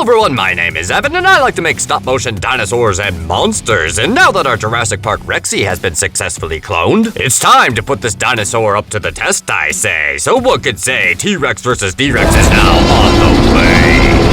Hello everyone, my name is Evan and I like to make stop-motion dinosaurs and monsters. And now that our Jurassic Park Rexy has been successfully cloned, it's time to put this dinosaur up to the test, I say. So one could say T-Rex versus D-Rex is now on the way.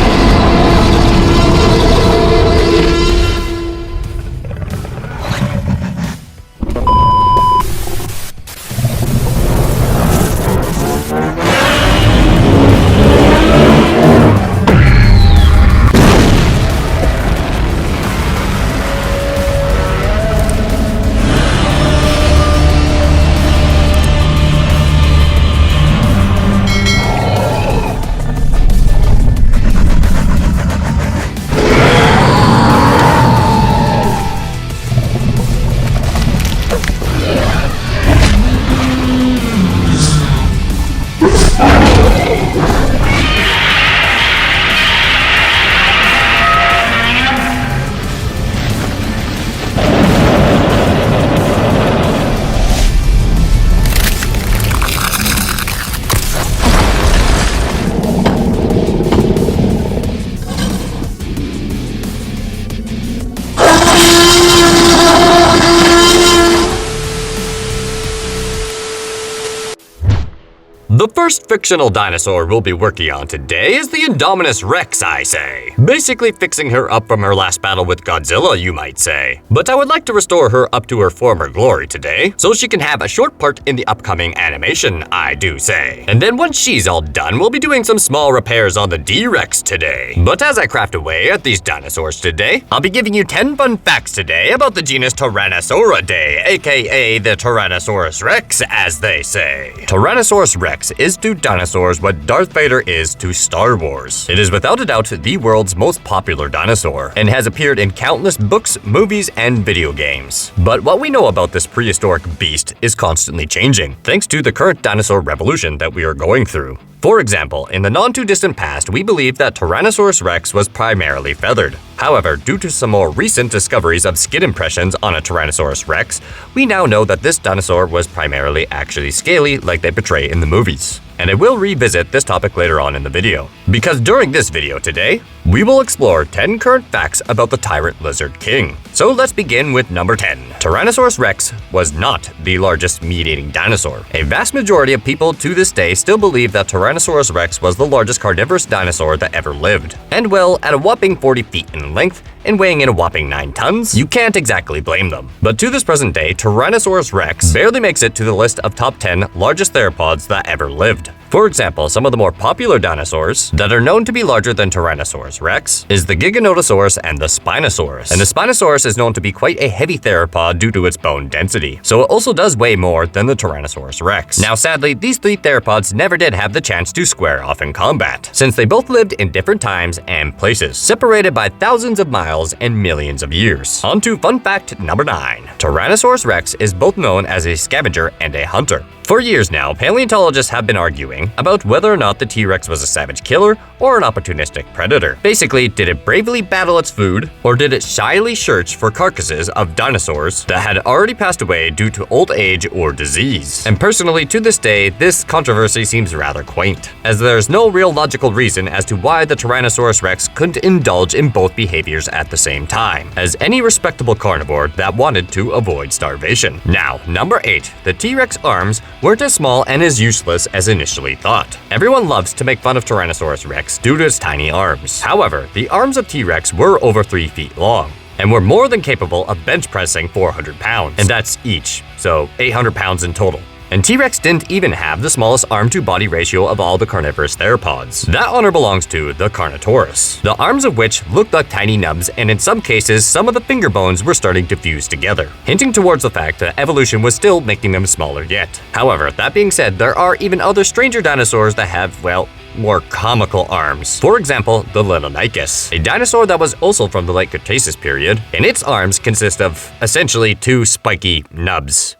The first fictional dinosaur we'll be working on today is the Indominus Rex, I say. Basically fixing her up from her last battle with Godzilla, you might say. But I would like to restore her up to her former glory today, so she can have a short part in the upcoming animation, I do say. And then once she's all done, we'll be doing some small repairs on the D-Rex today. But as I craft away at these dinosaurs today, I'll be giving you 10 fun facts today about the genus Tyrannosauridae, aka the Tyrannosaurus Rex, as they say. Tyrannosaurus Rex is to dinosaurs what Darth Vader is to Star Wars. It is without a doubt the world's most popular dinosaur, and has appeared in countless books, movies, and video games. But what we know about this prehistoric beast is constantly changing, thanks to the current dinosaur revolution that we are going through. For example, in the non-too-distant past, we believed that Tyrannosaurus Rex was primarily feathered. However, due to some more recent discoveries of skin impressions on a Tyrannosaurus Rex, we now know that this dinosaur was primarily actually scaly like they portray in the movies. And I will revisit this topic later on in the video. Because during this video today, we will explore 10 current facts about the tyrant lizard king. So let's begin with number 10. Tyrannosaurus Rex was not the largest meat-eating dinosaur. A vast majority of people to this day still believe that Tyrannosaurus Rex was the largest carnivorous dinosaur that ever lived. And well, at a whopping 40 feet in length and weighing in a whopping 9 tons, you can't exactly blame them. But to this present day, Tyrannosaurus Rex barely makes it to the list of top 10 largest theropods that ever lived. For example, some of the more popular dinosaurs that are known to be larger than Tyrannosaurus Rex is the Giganotosaurus and the Spinosaurus. And the Spinosaurus is known to be quite a heavy theropod due to its bone density, so it also does weigh more than the Tyrannosaurus Rex. Now sadly, these three theropods never did have the chance to square off in combat, since they both lived in different times and places, separated by thousands of miles and millions of years. On to fun fact number 9. Tyrannosaurus Rex is both known as a scavenger and a hunter. For years now, paleontologists have been arguing about whether or not the T-Rex was a savage killer or an opportunistic predator. Basically, did it bravely battle its food, or did it shyly search for carcasses of dinosaurs that had already passed away due to old age or disease? And personally, to this day, this controversy seems rather quaint, as there's no real logical reason as to why the Tyrannosaurus Rex couldn't indulge in both behaviors at the same time, as any respectable carnivore that wanted to avoid starvation. Now, number 8. The T-Rex arms weren't as small and as useless as initially thought. Everyone loves to make fun of Tyrannosaurus Rex due to its tiny arms. However, the arms of T-Rex were over 3 feet long, and were more than capable of bench pressing 400 pounds, and that's each, so 800 pounds in total. And T-Rex didn't even have the smallest arm-to-body ratio of all the carnivorous theropods. That honor belongs to the Carnotaurus, the arms of which looked like tiny nubs, and in some cases, some of the finger bones were starting to fuse together, hinting towards the fact that evolution was still making them smaller yet. However, that being said, there are even other stranger dinosaurs that have, well, more comical arms. For example, the Linonicus, a dinosaur that was also from the late Cretaceous period, and its arms consist of essentially 2 spiky nubs.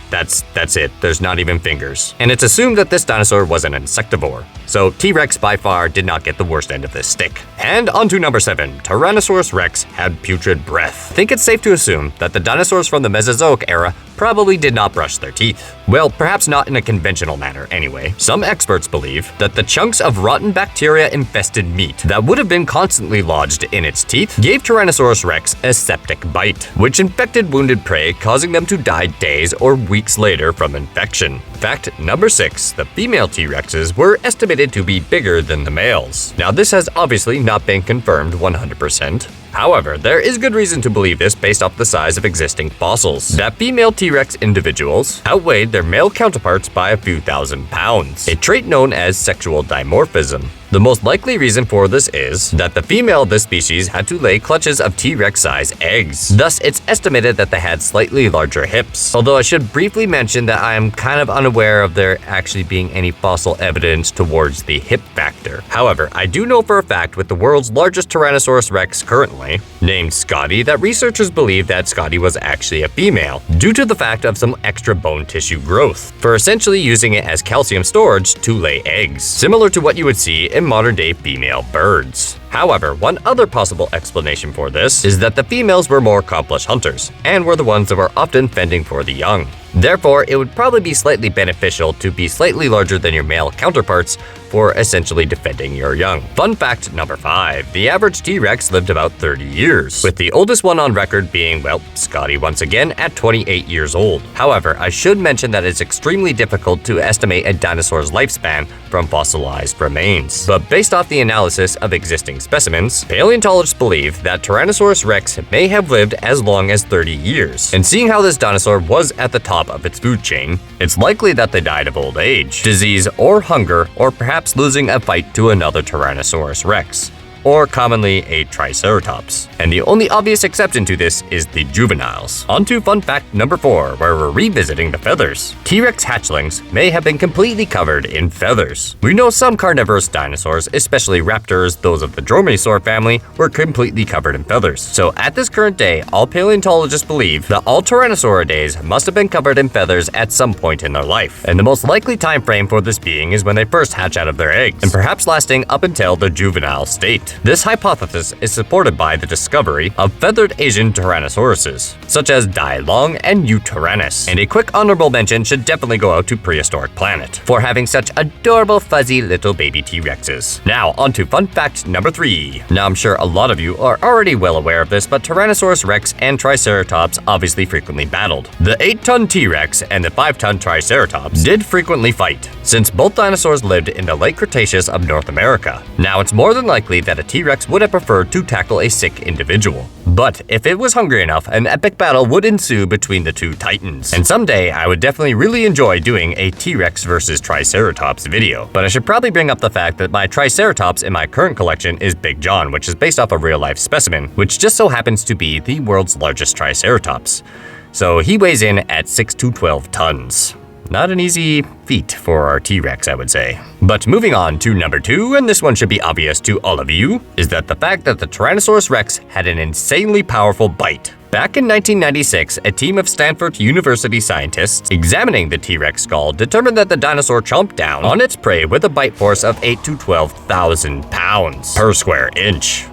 That's it, there's not even fingers. And it's assumed that this dinosaur was an insectivore. So T-Rex by far did not get the worst end of this stick. And on to number 7, Tyrannosaurus Rex had putrid breath. I think it's safe to assume that the dinosaurs from the Mesozoic era probably did not brush their teeth. Well, perhaps not in a conventional manner anyway. Some experts believe that the chunks of rotten bacteria-infested meat that would have been constantly lodged in its teeth gave Tyrannosaurus Rex a septic bite, which infected wounded prey, causing them to die days or weeks later from infection. Fact number 6, the female T-Rexes were estimated to be bigger than the males. Now, this has obviously not been confirmed 100%. However, there is good reason to believe this based off the size of existing fossils, that female T-Rex individuals outweighed their male counterparts by a few thousand pounds, a trait known as sexual dimorphism. The most likely reason for this is that the female of this species had to lay clutches of T-Rex-size eggs. Thus, it's estimated that they had slightly larger hips. Although I should briefly mention that I am kind of unaware of there actually being any fossil evidence towards the hip factor. However, I do know for a fact with the world's largest Tyrannosaurus Rex currently, named Scotty, that researchers believe that Scotty was actually a female, due to the fact of some extra bone tissue growth, for essentially using it as calcium storage to lay eggs, similar to what you would see in modern-day female birds. However, one other possible explanation for this is that the females were more accomplished hunters, and were the ones that were often fending for the young. Therefore, it would probably be slightly beneficial to be slightly larger than your male counterparts for essentially defending your young. Fun fact number 5, the average T-Rex lived about 30 years, with the oldest one on record being, well, Scotty once again at 28 years old. However, I should mention that it's extremely difficult to estimate a dinosaur's lifespan from fossilized remains. But based off the analysis of existing specimens, paleontologists believe that Tyrannosaurus Rex may have lived as long as 30 years. And seeing how this dinosaur was at the top of its food chain, it's likely that they died of old age, disease, or hunger, or perhaps losing a fight to another Tyrannosaurus Rex, or commonly a Triceratops. And the only obvious exception to this is the juveniles. On to fun fact number 4, where we're revisiting the feathers. T-Rex hatchlings may have been completely covered in feathers. We know some carnivorous dinosaurs, especially raptors, those of the dromaeosaur family, were completely covered in feathers. So at this current day, all paleontologists believe that all Tyrannosauridaes must have been covered in feathers at some point in their life. And the most likely time frame for this being is when they first hatch out of their eggs, and perhaps lasting up until the juvenile state. This hypothesis is supported by the discovery of feathered Asian Tyrannosauruses, such as Dailong and Yutyrannus. And a quick honorable mention should definitely go out to Prehistoric Planet for having such adorable fuzzy little baby T-Rexes. Now, on to fun fact number 3. Now, I'm sure a lot of you are already well aware of this, but Tyrannosaurus Rex and Triceratops obviously frequently battled. The 8-ton T-Rex and the 5-ton Triceratops did frequently fight, since both dinosaurs lived in the late Cretaceous of North America. Now, it's more than likely that a T-Rex would have preferred to tackle a sick individual. But if it was hungry enough, an epic battle would ensue between the two titans. And someday, I would definitely really enjoy doing a T-Rex versus Triceratops video. But I should probably bring up the fact that my Triceratops in my current collection is Big John, which is based off a real-life specimen, which just so happens to be the world's largest Triceratops. So he weighs in at 6 to 12 tons. Not an easy feat for our T-Rex, I would say. But moving on to number 2, and this one should be obvious to all of you, is that the fact that the Tyrannosaurus Rex had an insanely powerful bite. Back in 1996, a team of Stanford University scientists examining the T-Rex skull determined that the dinosaur chomped down on its prey with a bite force of 8 to 12,000 pounds per square inch.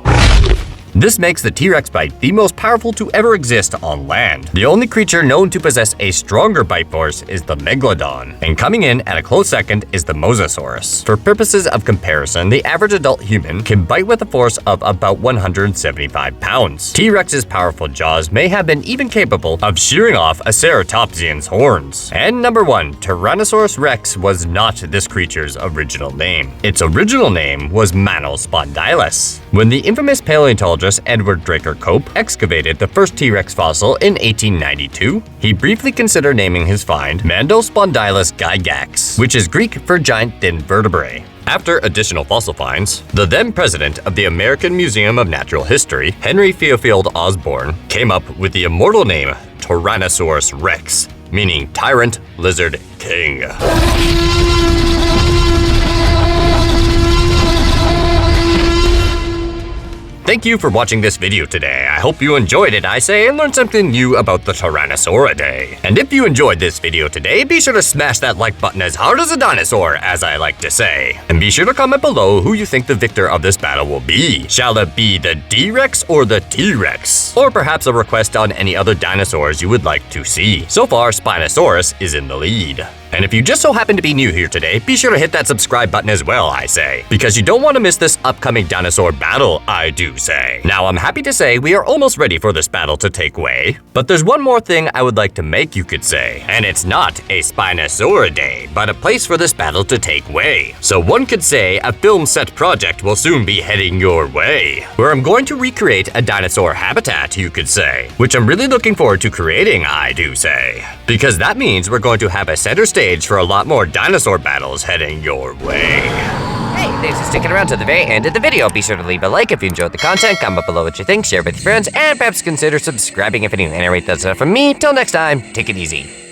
This makes the T-Rex bite the most powerful to ever exist on land. The only creature known to possess a stronger bite force is the Megalodon, and coming in at a close second is the Mosasaurus. For purposes of comparison, the average adult human can bite with a force of about 175 pounds. T-Rex's powerful jaws may have been even capable of shearing off a ceratopsian's horns. And number 1, Tyrannosaurus Rex was not this creature's original name. Its original name was Manospondylus. When the infamous paleontologist Edward Draker Cope excavated the first T-Rex fossil in 1892, he briefly considered naming his find Manospondylus gigas, which is Greek for giant thin vertebrae. After additional fossil finds, the then president of the American Museum of Natural History, Henry Theophilus Osborn, came up with the immortal name Tyrannosaurus Rex, meaning Tyrant Lizard King. Thank you for watching this video today. I hope you enjoyed it, I say, and learned something new about the Tyrannosauridae. And if you enjoyed this video today, be sure to smash that like button as hard as a dinosaur, as I like to say. And be sure to comment below who you think the victor of this battle will be. Shall it be the D-Rex or the T-Rex? Or perhaps a request on any other dinosaurs you would like to see. So far, Spinosaurus is in the lead. And if you just so happen to be new here today, be sure to hit that subscribe button as well, I say, because you don't want to miss this upcoming dinosaur battle, I do say. Now, I'm happy to say we are almost ready for this battle to take way, but there's one more thing I would like to make, you could say, and it's not a Spinosauridae, but a place for this battle to take way. So one could say a film set project will soon be heading your way, where I'm going to recreate a dinosaur habitat, you could say, which I'm really looking forward to creating, I do say, because that means we're going to have a center stage for a lot more dinosaur battles heading your way. Hey, thanks for sticking around to the very end of the video. Be sure to leave a like if you enjoyed the content, comment below what you think, share with your friends, and perhaps consider subscribing if you're new. And anyway, that's enough from me. Till next time, take it easy.